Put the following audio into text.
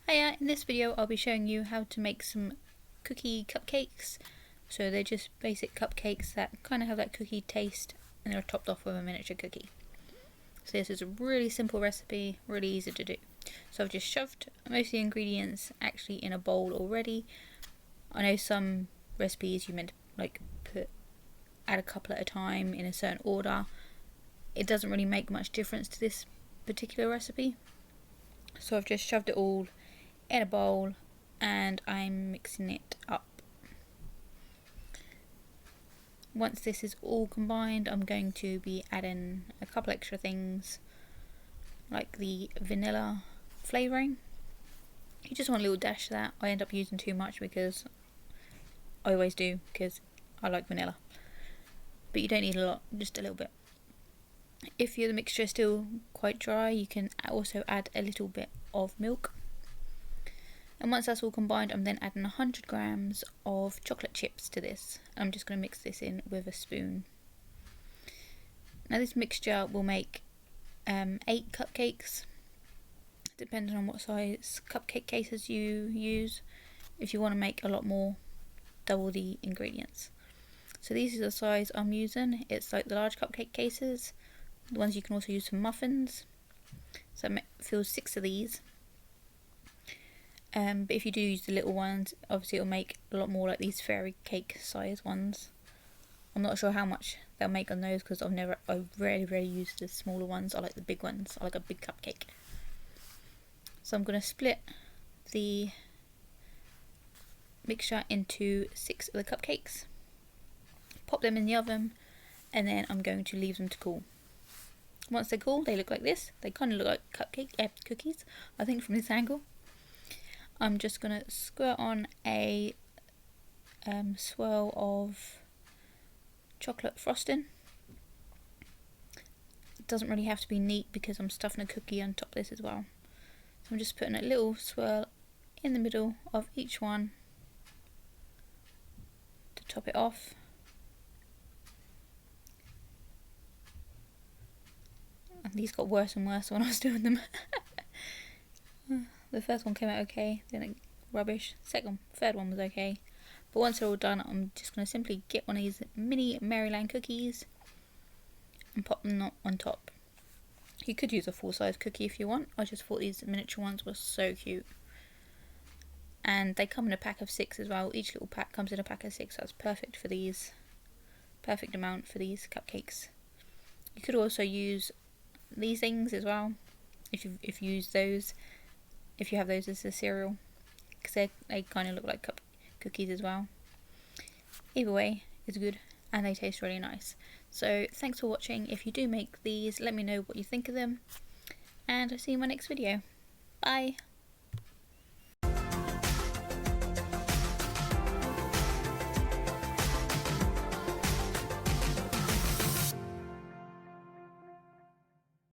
Hiya, in this video I'll be showing you how to make some cookie cupcakes. So they're just basic cupcakes that kind of have that cookie taste and they're topped off with a miniature cookie. So this is a really simple recipe, really easy to do. So I've just shoved most of the ingredients actually in a bowl already. I know some recipes you meant to add a couple at a time in a certain order. It doesn't really make much difference to this particular recipe. So I've just shoved it all in a bowl and I'm mixing it up. Once this is all combined, I'm going to be adding a couple extra things like the vanilla flavouring. You just want a little dash of that. I end up using too much because I always do, because I like vanilla, but you don't need a lot, just a little bit. If the mixture is still quite dry, you can also add a little bit of milk. And once that's all combined, I'm then adding 100 grams of chocolate chips to this. I'm just going to mix this in with a spoon. Now this mixture will make 8 cupcakes, depending on what size cupcake cases you use. If you want to make a lot more, double the ingredients. So these are the size I'm using. It's like the large cupcake cases, the ones you can also use for muffins. So I fill 6 of these. But if you do use the little ones, obviously it'll make a lot more like these fairy cake size ones. I'm not sure how much they'll make on those because I rarely use the smaller ones. I like the big ones. I like a big cupcake. So I'm going to split the mixture into 6 of the cupcakes, pop them in the oven, and then I'm going to leave them to cool. Once they're cool, they look like this. They kind of look like cookies, I think, from this angle. I'm just going to squirt on a swirl of chocolate frosting. It doesn't really have to be neat because I'm stuffing a cookie on top of this as well. So I'm just putting a little swirl in the middle of each one to top it off. And these got worse and worse when I was doing them. The first one came out okay, then rubbish. Third one was okay. But once they're all done, I'm just going to simply get one of these mini Maryland cookies and pop them on top. You could use a full-size cookie if you want. I just thought these miniature ones were so cute. And they come in a pack of 6 as well. Each little pack comes in a pack of 6, so that's perfect for these. Perfect amount for these cupcakes. You could also use these things as well, if you use those. If you have those as a cereal, because they kind of look like cookies as well. Either way, it's good and they taste really nice. So thanks for watching. If you do make these, let me know what you think of them, and I'll see you in my next video. Bye!